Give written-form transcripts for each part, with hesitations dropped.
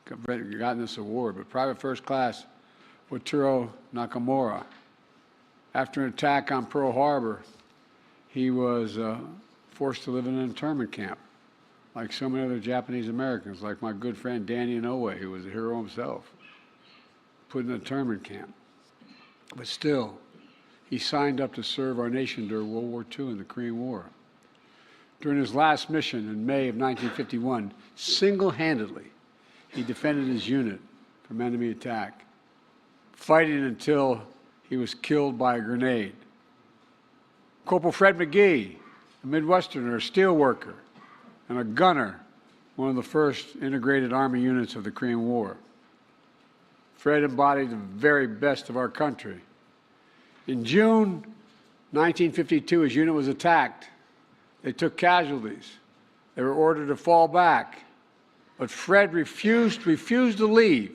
gotten this award, but Private First Class Watanabe Nakamura. After an attack on Pearl Harbor, he was forced to live in an internment camp, like so many other Japanese Americans, like my good friend Danny Inoue, who was a hero himself, put in an internment camp. But still, he signed up to serve our nation during World War II and the Korean War. During his last mission in May of 1951, single-handedly, he defended his unit from enemy attack, fighting until he was killed by a grenade. Corporal Fred McGee, a Midwesterner, a steel worker, and a gunner, one of the first integrated Army units of the Korean War. Fred embodied the very best of our country. In June 1952, his unit was attacked. They took casualties. They were ordered to fall back. But Fred refused to leave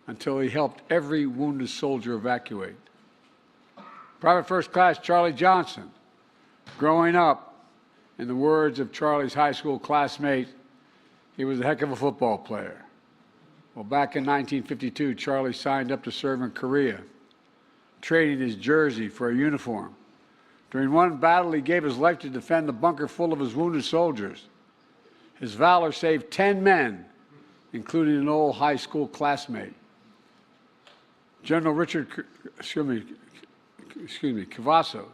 until he helped every wounded soldier evacuate. Private First Class Charlie Johnson, growing up, in the words of Charlie's high school classmate, he was a heck of a football player. Well, back in 1952, Charlie signed up to serve in Korea, trading his jersey for a uniform. During one battle, he gave his life to defend the bunker full of his wounded soldiers. His valor saved 10 men, including an old high school classmate. General Cavazos,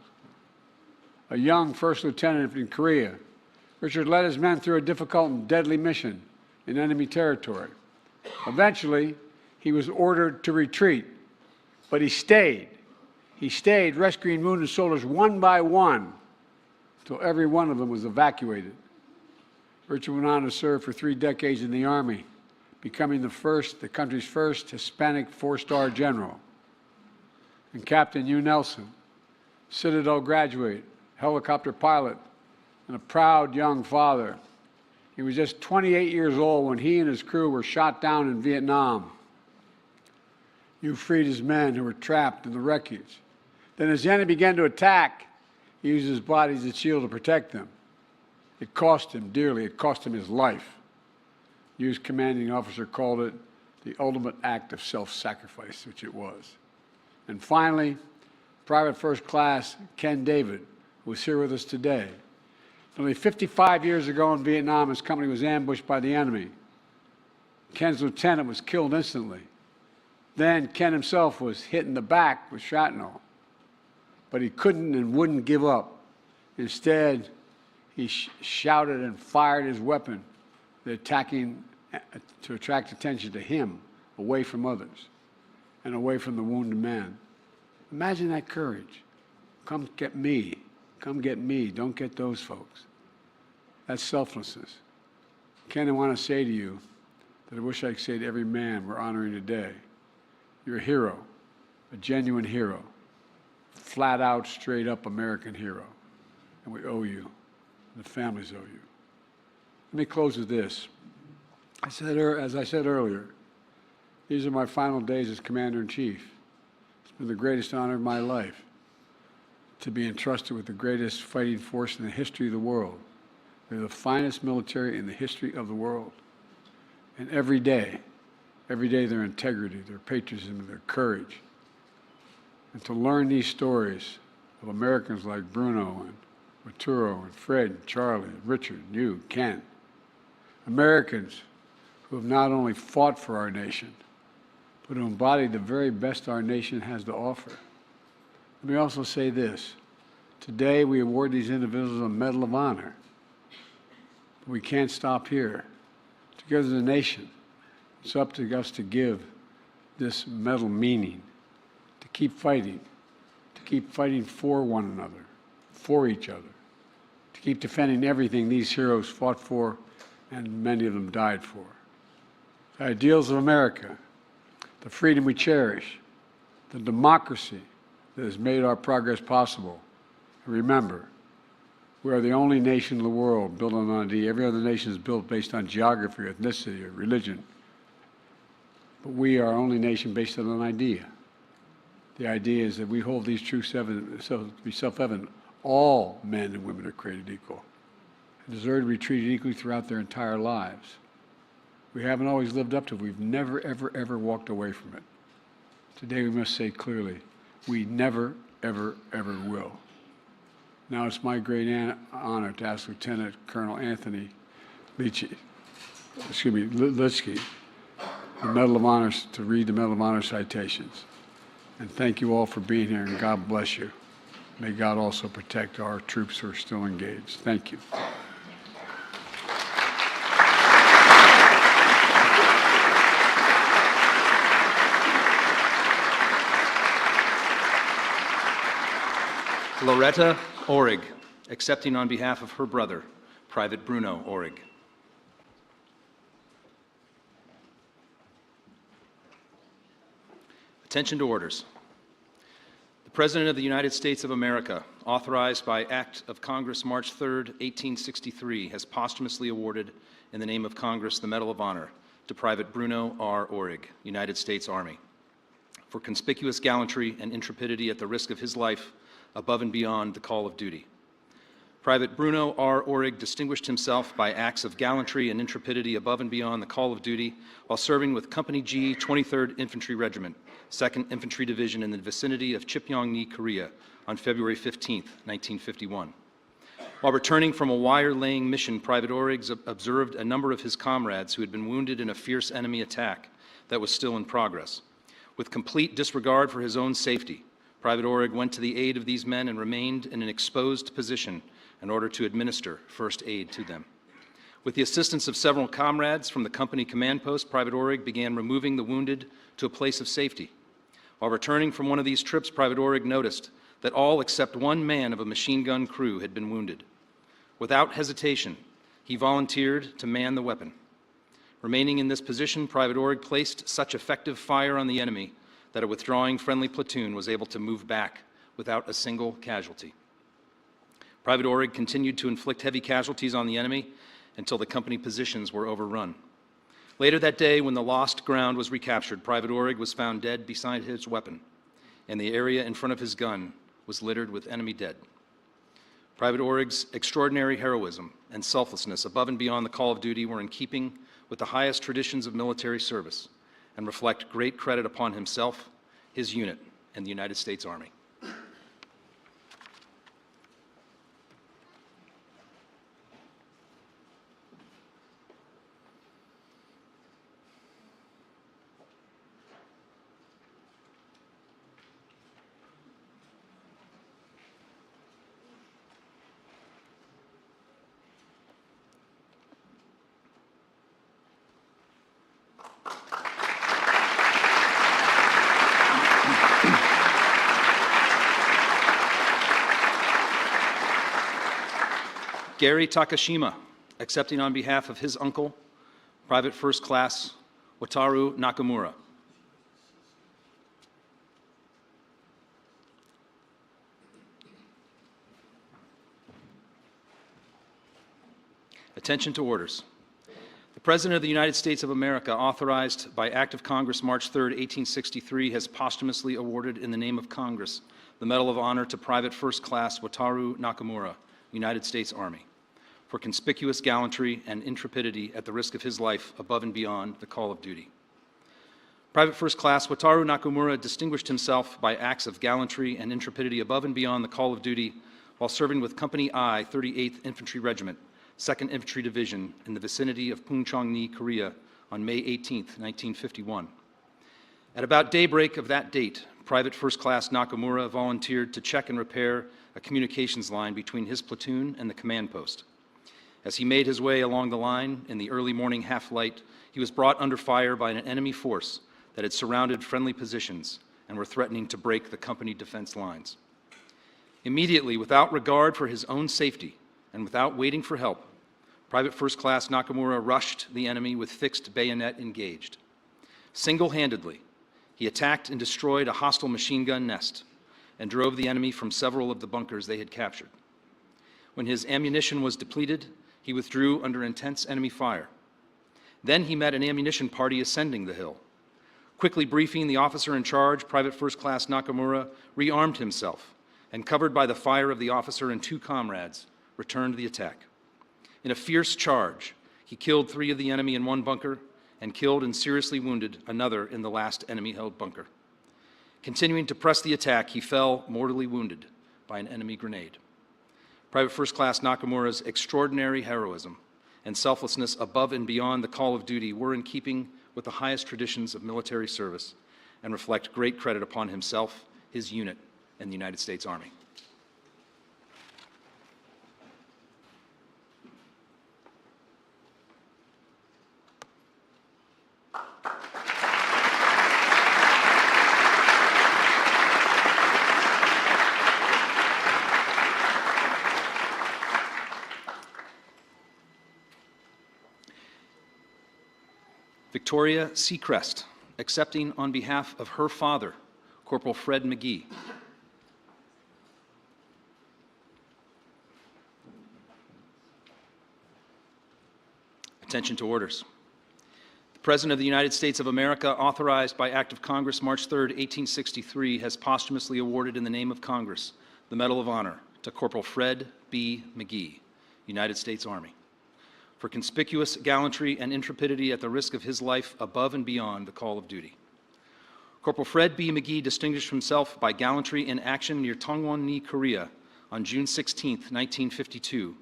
a young first lieutenant in Korea. Richard led his men through a difficult and deadly mission in enemy territory. Eventually, he was ordered to retreat, but he stayed. He stayed, rescuing wounded soldiers one by one until every one of them was evacuated. Richard went on to serve for 3 decades in the Army, becoming the country's first Hispanic 4-star general. And Captain Hugh Nelson, Citadel graduate, helicopter pilot, and a proud young father. He was just 28 years old when he and his crew were shot down in Vietnam. Hugh freed his men who were trapped in the wreckage. Then as the enemy began to attack, he used his body as a shield to protect them. It cost him dearly. It cost him his life. Hugh's commanding officer called it the ultimate act of self-sacrifice, which it was. And finally, Private First Class Ken David, who is here with us today. Nearly 55 years ago in Vietnam, his company was ambushed by the enemy. Ken's lieutenant was killed instantly. Then Ken himself was hit in the back with shrapnel. But he couldn't and wouldn't give up. Instead, he shouted and fired his weapon, to attract attention to him, away from others, and away from the wounded man. Imagine that courage. Come get me. Come get me. Don't get those folks. That's selflessness. Ken, I want to say to you that I wish I could say to every man we're honoring today, you're a hero, a genuine hero, flat out, straight up American hero. And we owe you. The families owe you. Let me close with this. As I said earlier, these are my final days as Commander-in-Chief. It's been the greatest honor of my life to be entrusted with the greatest fighting force in the history of the world. They're the finest military in the history of the world. And every day their integrity, their patriotism, their courage. And to learn these stories of Americans like Bruno and Arturo and Fred and Charlie and Richard and you, Ken. Americans who have not only fought for our nation, but who embody the very best our nation has to offer. Let me also say this. Today we award these individuals a Medal of Honor. But we can't stop here. Together as a nation, it's up to us to give this medal meaning, to keep fighting for one another, for each other, to keep defending everything these heroes fought for and many of them died for. The ideals of America, the freedom we cherish, the democracy that has made our progress possible. And remember, we are the only nation in the world built on an idea. Every other nation is built based on geography, ethnicity, or religion. But we are our only nation based on an idea. The idea is that we hold these truths to be self-evident. All men and women are created equal and deserve to be treated equally throughout their entire lives. We haven't always lived up to it. We've never, ever, ever walked away from it. Today we must say clearly, we never, ever, ever will. Now it's my great honor to ask Lieutenant Colonel Anthony Litsky, the Medal of Honor, to read the Medal of Honor citations. And thank you all for being here, and God bless you. May God also protect our troops who are still engaged. Thank you. Loretta Orig, accepting on behalf of her brother, Private Bruno Orig. Attention to orders. The President of the United States of America, authorized by Act of Congress March 3, 1863, has posthumously awarded, in the name of Congress, the Medal of Honor to Private Bruno R Orig, United States Army, for conspicuous gallantry and intrepidity at the risk of his life above and beyond the call of duty. Private Bruno R Orig distinguished himself by acts of gallantry and intrepidity above and beyond the call of duty while serving with Company G, 23rd Infantry Regiment, 2nd Infantry Division in the vicinity of Cheopyeong-ni, Korea, on February 15, 1951. While returning from a wire-laying mission, Private Orig observed a number of his comrades who had been wounded in a fierce enemy attack that was still in progress. With complete disregard for his own safety, Private Orig went to the aid of these men and remained in an exposed position in order to administer first aid to them. With the assistance of several comrades from the company command post, Private Orig began removing the wounded to a place of safety. While returning from one of these trips, Private Orig noticed that all except one man of a machine gun crew had been wounded. Without hesitation, he volunteered to man the weapon. Remaining in this position, Private Orig placed such effective fire on the enemy that a withdrawing friendly platoon was able to move back without a single casualty. Private Orig continued to inflict heavy casualties on the enemy until the company positions were overrun. Later that day, when the lost ground was recaptured, Private Orig was found dead beside his weapon, and the area in front of his gun was littered with enemy dead. Private Orig's extraordinary heroism and selflessness above and beyond the call of duty were in keeping with the highest traditions of military service and reflect great credit upon himself, his unit, and the United States Army. Gary Takashima, accepting on behalf of his uncle, Private First Class Wataru Nakamura. Attention to orders. The President of the United States of America, authorized by Act of Congress March 3, 1863, has posthumously awarded, in the name of Congress, the Medal of Honor to Private First Class Wataru Nakamura, United States Army, for conspicuous gallantry and intrepidity at the risk of his life above and beyond the call of duty. Private First Class Wataru Nakamura distinguished himself by acts of gallantry and intrepidity above and beyond the call of duty while serving with Company I, 38th Infantry Regiment, 2nd Infantry Division in the vicinity of Cheopyeong-ni, Korea, on May 18, 1951. At about daybreak of that date, Private First Class Nakamura volunteered to check and repair a communications line between his platoon and the command post. As he made his way along the line in the early morning half-light, he was brought under fire by an enemy force that had surrounded friendly positions and were threatening to break the company defense lines. Immediately, without regard for his own safety and without waiting for help, Private First Class Nakamura rushed the enemy with fixed bayonet engaged. Single-handedly, he attacked and destroyed a hostile machine gun nest and drove the enemy from several of the bunkers they had captured. When his ammunition was depleted, he withdrew under intense enemy fire. Then he met an ammunition party ascending the hill. Quickly briefing the officer in charge, Private First Class Nakamura rearmed himself and, covered by the fire of the officer and two comrades, returned the attack. In a fierce charge, he killed 3 of the enemy in one bunker and killed and seriously wounded another in the last enemy-held bunker. Continuing to press the attack, he fell mortally wounded by an enemy grenade. Private First Class Nakamura's extraordinary heroism and selflessness above and beyond the call of duty were in keeping with the highest traditions of military service and reflect great credit upon himself, his unit, and the United States Army. Victoria Seacrest, accepting on behalf of her father, Corporal Fred McGee. Attention to orders. The President of the United States of America, authorized by Act of Congress March 3, 1863, has posthumously awarded in the name of Congress the Medal of Honor to Corporal Fred B. McGee, United States Army, for conspicuous gallantry and intrepidity at the risk of his life above and beyond the call of duty. Corporal Fred B. McGee distinguished himself by gallantry in action near Tongwon-ni, Korea on June 16, 1952,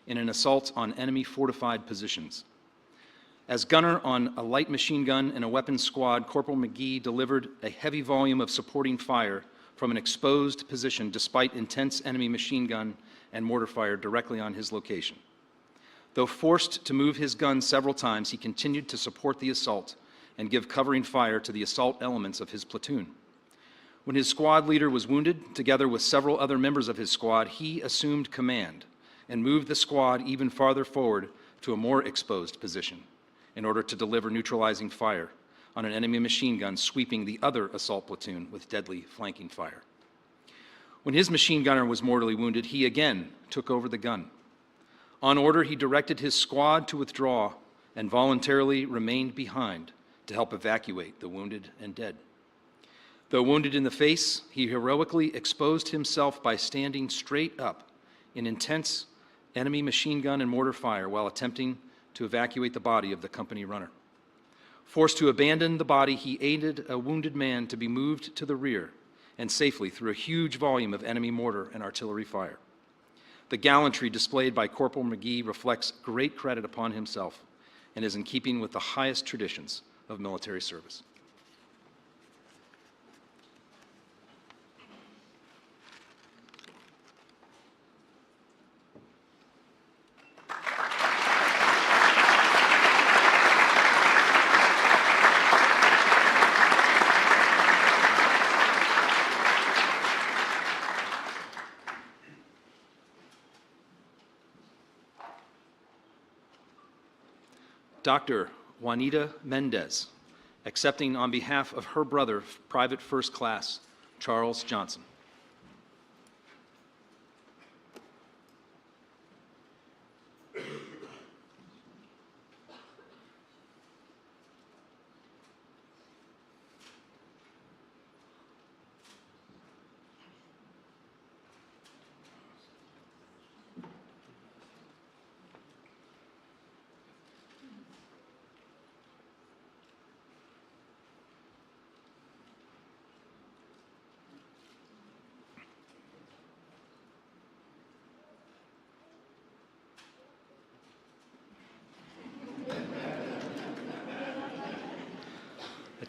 in an assault on enemy fortified positions. As gunner on a light machine gun in a weapons squad, Corporal McGee delivered a heavy volume of supporting fire from an exposed position despite intense enemy machine gun and mortar fire directly on his location. Though forced to move his gun several times, he continued to support the assault and give covering fire to the assault elements of his platoon. When his squad leader was wounded, together with several other members of his squad, he assumed command and moved the squad even farther forward to a more exposed position in order to deliver neutralizing fire on an enemy machine gun sweeping the other assault platoon with deadly flanking fire. When his machine gunner was mortally wounded, he again took over the gun. On order, he directed his squad to withdraw and voluntarily remained behind to help evacuate the wounded and dead. Though wounded in the face, he heroically exposed himself by standing straight up in intense enemy machine gun and mortar fire while attempting to evacuate the body of the company runner. Forced to abandon the body, he aided a wounded man to be moved to the rear and safely through a huge volume of enemy mortar and artillery fire. The gallantry displayed by Corporal McGee reflects great credit upon himself and is in keeping with the highest traditions of military service. Dr. Juanita Mendez, accepting on behalf of her brother, Private First Class Charles Johnson.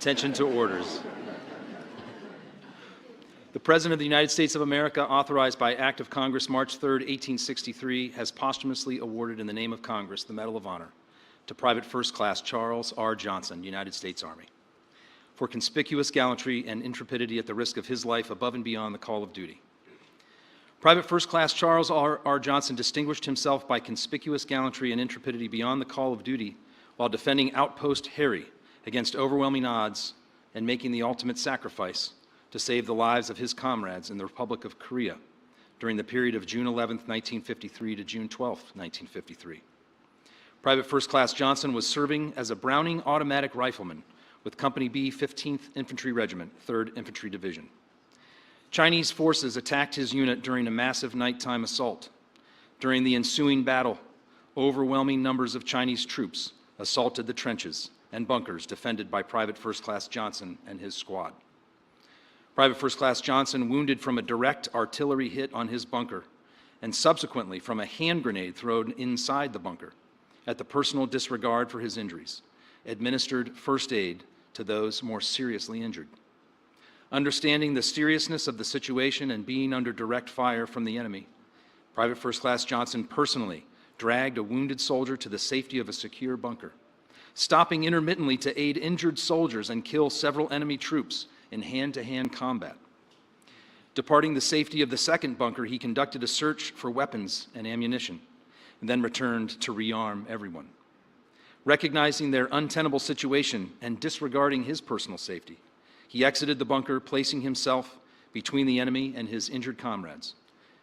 Attention to orders. The President of the United States of America, authorized by Act of Congress March 3, 1863, has posthumously awarded in the name of Congress the Medal of Honor to Private First Class Charles R. Johnson, United States Army, for conspicuous gallantry and intrepidity at the risk of his life above and beyond the call of duty. Private First Class Charles R. Johnson distinguished himself by conspicuous gallantry and intrepidity beyond the call of duty while defending Outpost Harry against overwhelming odds and making the ultimate sacrifice to save the lives of his comrades in the Republic of Korea during the period of June 11, 1953 to June 12, 1953. Private First Class Johnson was serving as a Browning automatic rifleman with Company B, 15th Infantry Regiment, 3rd Infantry Division. Chinese forces attacked his unit during a massive nighttime assault. During the ensuing battle, overwhelming numbers of Chinese troops assaulted the trenches and bunkers defended by Private First Class Johnson and his squad. Private First Class Johnson, wounded from a direct artillery hit on his bunker and subsequently from a hand grenade thrown inside the bunker, at the personal disregard for his injuries, administered first aid to those more seriously injured. Understanding the seriousness of the situation and being under direct fire from the enemy, Private First Class Johnson personally dragged a wounded soldier to the safety of a secure bunker, stopping intermittently to aid injured soldiers and kill several enemy troops in hand-to-hand combat. Departing the safety of the second bunker, he conducted a search for weapons and ammunition, and then returned to rearm everyone. Recognizing their untenable situation and disregarding his personal safety, he exited the bunker, placing himself between the enemy and his injured comrades,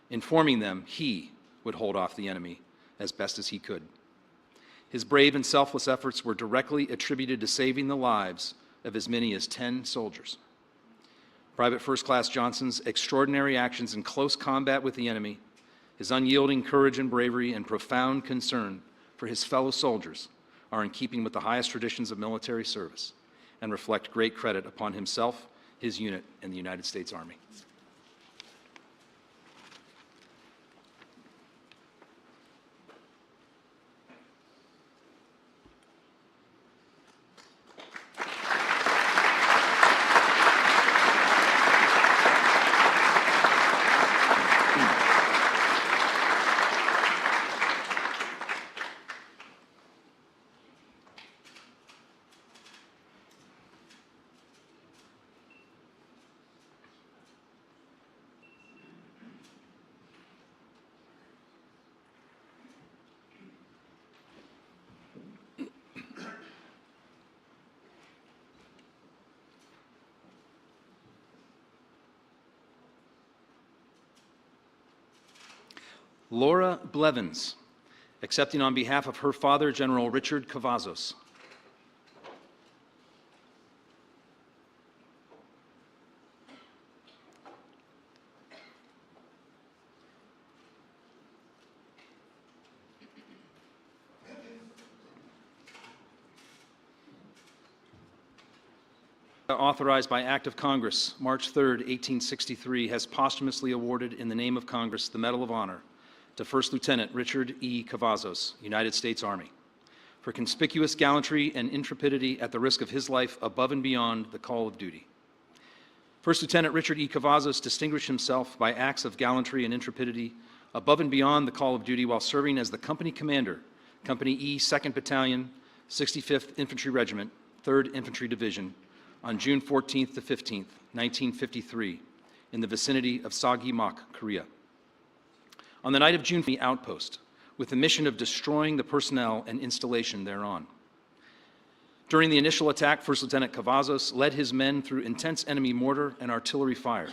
informing them he would hold off the enemy as best as he could. His brave and selfless efforts were directly attributed to saving the lives of as many as 10 soldiers. Private First Class Johnson's extraordinary actions in close combat with the enemy, his unyielding courage and bravery, and profound concern for his fellow soldiers are in keeping with the highest traditions of military service and reflect great credit upon himself, his unit, and the United States Army. Laura Blevins, accepting on behalf of her father, General Richard Cavazos. Authorized by Act of Congress, March 3, 1863, has posthumously awarded in the name of Congress the Medal of Honor to First Lieutenant Richard E. Cavazos, United States Army, for conspicuous gallantry and intrepidity at the risk of his life above and beyond the call of duty. First Lieutenant Richard E. Cavazos distinguished himself by acts of gallantry and intrepidity above and beyond the call of duty while serving as the company commander, Company E, 2nd Battalion, 65th Infantry Regiment, 3rd Infantry Division, on June 14th to 15th, 1953, in the vicinity of Sagimak, Korea. On the night of June, the outpost, with the mission of destroying the personnel and installation thereon. During the initial attack, First Lieutenant Cavazos led his men through intense enemy mortar and artillery fire.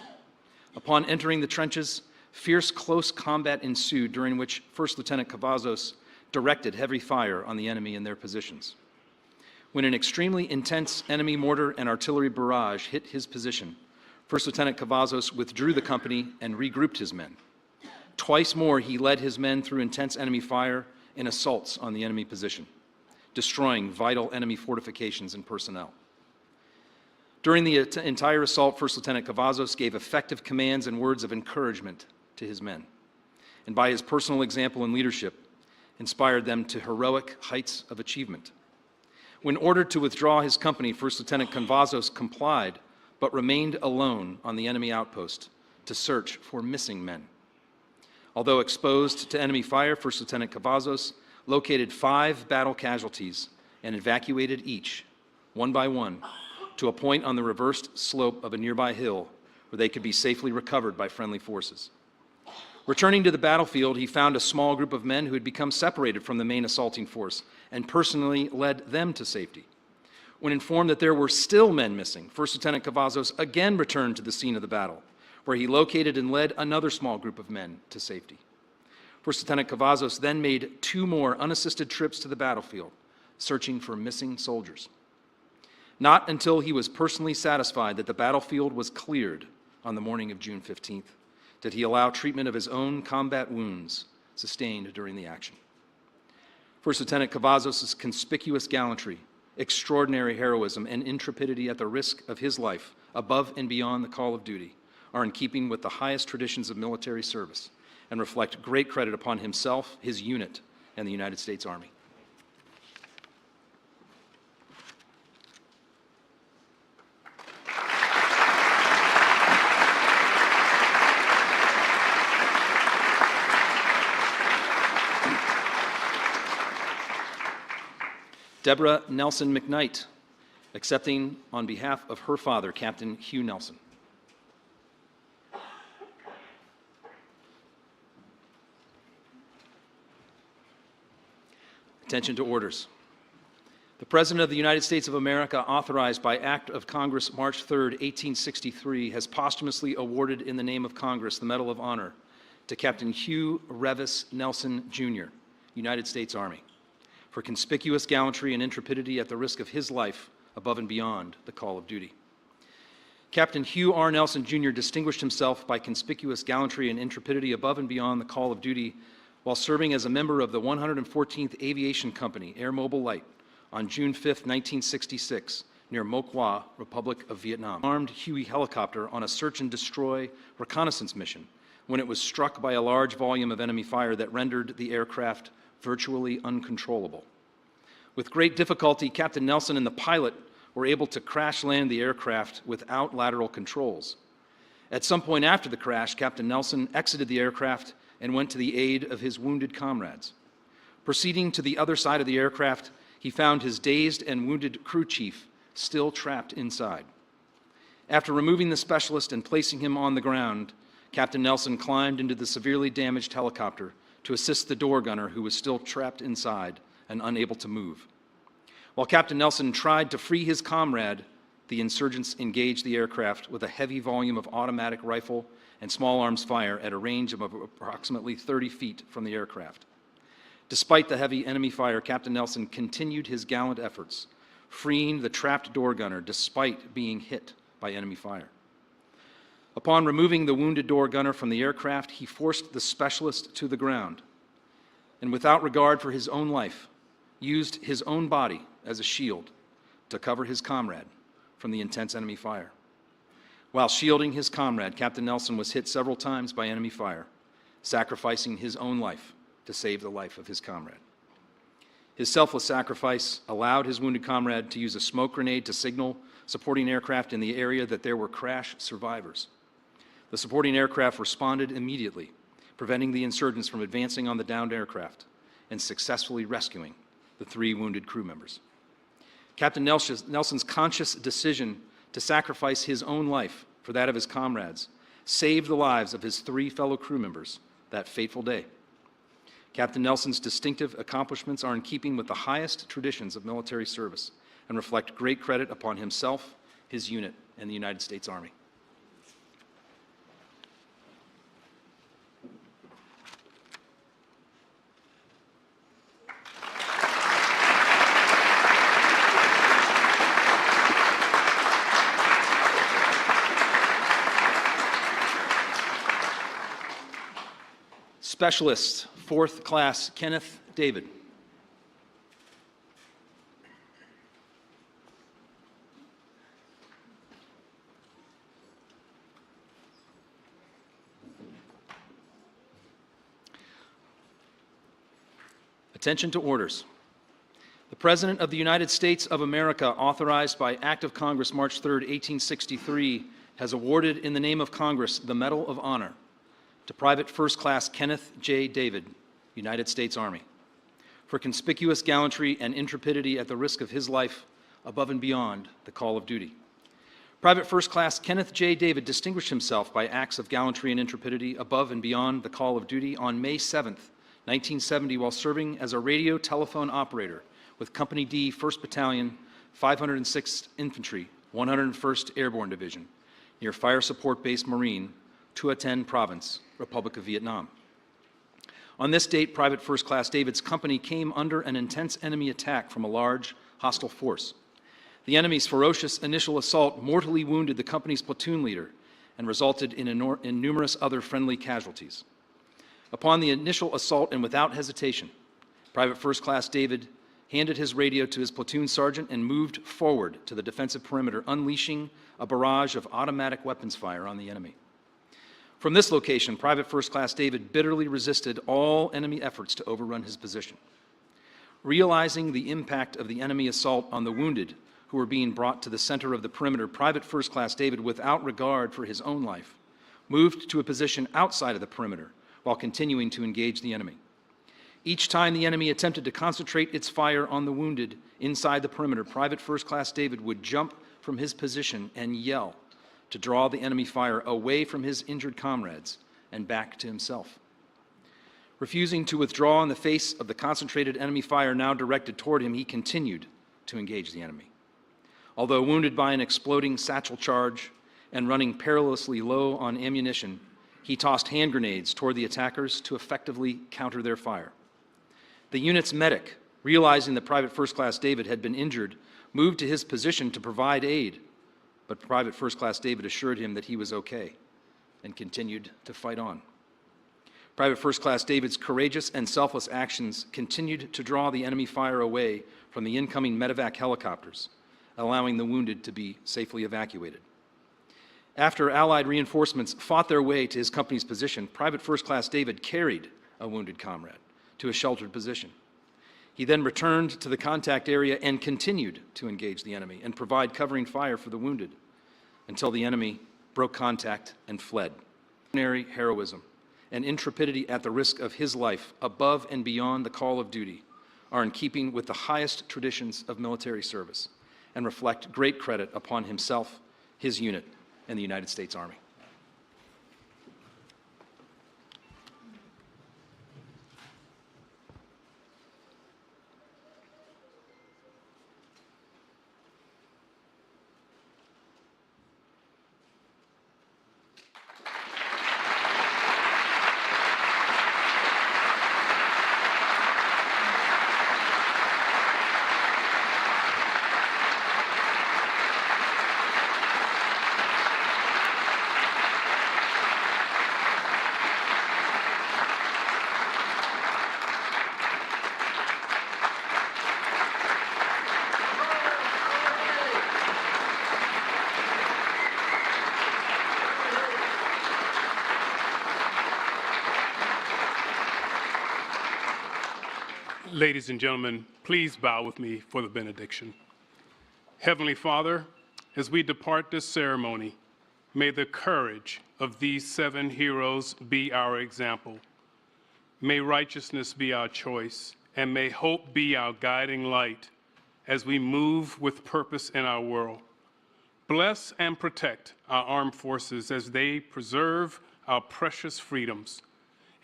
Upon entering the trenches, fierce close combat ensued, during which First Lieutenant Cavazos directed heavy fire on the enemy in their positions. When an extremely intense enemy mortar and artillery barrage hit his position, First Lieutenant Cavazos withdrew the company and regrouped his men. Twice more, he led his men through intense enemy fire in assaults on the enemy position, destroying vital enemy fortifications and personnel. During the entire assault, First Lieutenant Cavazos gave effective commands and words of encouragement to his men, and by his personal example and leadership, inspired them to heroic heights of achievement. When ordered to withdraw his company, First Lieutenant Cavazos complied, but remained alone on the enemy outpost to search for missing men. Although exposed to enemy fire, First Lieutenant Cavazos located 5 battle casualties and evacuated each, one by one, to a point on the reversed slope of a nearby hill where they could be safely recovered by friendly forces. Returning to the battlefield, he found a small group of men who had become separated from the main assaulting force and personally led them to safety. When informed that there were still men missing, First Lieutenant Cavazos again returned to the scene of the battle, where he located and led another small group of men to safety. First Lieutenant Cavazos then made 2 more unassisted trips to the battlefield, searching for missing soldiers. Not until he was personally satisfied that the battlefield was cleared on the morning of June 15th did he allow treatment of his own combat wounds sustained during the action. First Lieutenant Cavazos' conspicuous gallantry extraordinary heroism, and intrepidity at the risk of his life, above and beyond the call of duty, are in keeping with the highest traditions of military service and reflect great credit upon himself, his unit, and the United States Army. Deborah Nelson McKnight, accepting on behalf of her father, Captain Hugh Nelson. Attention to orders. The President of the United States of America, authorized by Act of Congress March 3, 1863, has posthumously awarded in the name of Congress the Medal of Honor to Captain Hugh Revis Nelson, Jr., United States Army, for conspicuous gallantry and intrepidity at the risk of his life above and beyond the call of duty. Captain Hugh R. Nelson, Jr. distinguished himself by conspicuous gallantry and intrepidity above and beyond the call of duty while serving as a member of the 114th Aviation Company, Air Mobile Light, on June 5, 1966, near Moc Qua, Republic of Vietnam. Armed Huey helicopter on a search and destroy reconnaissance mission when it was struck by a large volume of enemy fire that rendered the aircraft virtually uncontrollable. With great difficulty, Captain Nelson and the pilot were able to crash land the aircraft without lateral controls. At some point after the crash, Captain Nelson exited the aircraft and went to the aid of his wounded comrades. Proceeding to the other side of the aircraft, he found his dazed and wounded crew chief still trapped inside. After removing the specialist and placing him on the ground, Captain Nelson climbed into the severely damaged helicopter to assist the door gunner who was still trapped inside and unable to move. While Captain Nelson tried to free his comrade, the insurgents engaged the aircraft with a heavy volume of automatic rifle and small arms fire at a range of approximately 30 feet from the aircraft. Despite the heavy enemy fire, Captain Nelson continued his gallant efforts, freeing the trapped door gunner despite being hit by enemy fire. Upon removing the wounded door gunner from the aircraft, he forced the specialist to the ground, and without regard for his own life, used his own body as a shield to cover his comrade from the intense enemy fire. While shielding his comrade, Captain Nelson was hit several times by enemy fire, sacrificing his own life to save the life of his comrade. His selfless sacrifice allowed his wounded comrade to use a smoke grenade to signal supporting aircraft in the area that there were crash survivors. The supporting aircraft responded immediately, preventing the insurgents from advancing on the downed aircraft and successfully rescuing the 3 wounded crew members. Captain Nelson's conscious decision to sacrifice his own life for that of his comrades saved the lives of his 3 fellow crew members that fateful day. Captain Nelson's distinctive accomplishments are in keeping with the highest traditions of military service and reflect great credit upon himself, his unit, and the United States Army. Specialist, 4th Class, Kenneth David. Attention to orders. The President of the United States of America, authorized by Act of Congress March 3, 1863, has awarded in the name of Congress the Medal of Honor to Private First Class Kenneth J. David, United States Army, for conspicuous gallantry and intrepidity at the risk of his life above and beyond the call of duty. Private First Class Kenneth J. David distinguished himself by acts of gallantry and intrepidity above and beyond the call of duty on May 7, 1970, while serving as a radio telephone operator with Company D, 1st Battalion, 506th Infantry, 101st Airborne Division, near Fire Support Base Marine, Tua Ten Province, Republic of Vietnam. On this date, Private First Class David's company came under an intense enemy attack from a large hostile force. The enemy's ferocious initial assault mortally wounded the company's platoon leader and resulted in numerous other friendly casualties. Upon the initial assault and without hesitation, Private First Class David handed his radio to his platoon sergeant, and moved forward to the defensive perimeter, unleashing a barrage of automatic weapons fire on the enemy. From this location, Private First Class David bitterly resisted all enemy efforts to overrun his position. Realizing the impact of the enemy assault on the wounded who were being brought to the center of the perimeter, Private First Class David, without regard for his own life, moved to a position outside of the perimeter while continuing to engage the enemy. Each time the enemy attempted to concentrate its fire on the wounded inside the perimeter, Private First Class David would jump from his position and yell to draw the enemy fire away from his injured comrades and back to himself. Refusing to withdraw in the face of the concentrated enemy fire now directed toward him, he continued to engage the enemy. Although wounded by an exploding satchel charge and running perilously low on ammunition, he tossed hand grenades toward the attackers to effectively counter their fire. The unit's medic, realizing that Private First Class David had been injured, moved to his position to provide aid, but Private First Class David assured him that he was okay and continued to fight on. Private First Class David's courageous and selfless actions continued to draw the enemy fire away from the incoming medevac helicopters, allowing the wounded to be safely evacuated. After Allied reinforcements fought their way to his company's position, Private First Class David carried a wounded comrade to a sheltered position. He then returned to the contact area and continued to engage the enemy and provide covering fire for the wounded until the enemy broke contact and fled. Extraordinary heroism and intrepidity at the risk of his life, above and beyond the call of duty, are in keeping with the highest traditions of military service and reflect great credit upon himself, his unit, and the United States Army. Ladies and gentlemen, please bow with me for the benediction. Heavenly Father, as we depart this ceremony, may the courage of these 7 heroes be our example. May righteousness be our choice, and may hope be our guiding light as we move with purpose in our world. Bless and protect our armed forces as they preserve our precious freedoms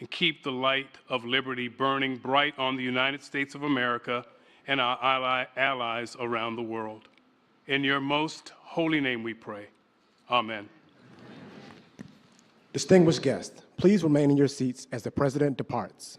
and keep the light of liberty burning bright on the United States of America and our allies around the world. In your most holy name we pray. Amen. Distinguished guests, please remain in your seats as the President departs.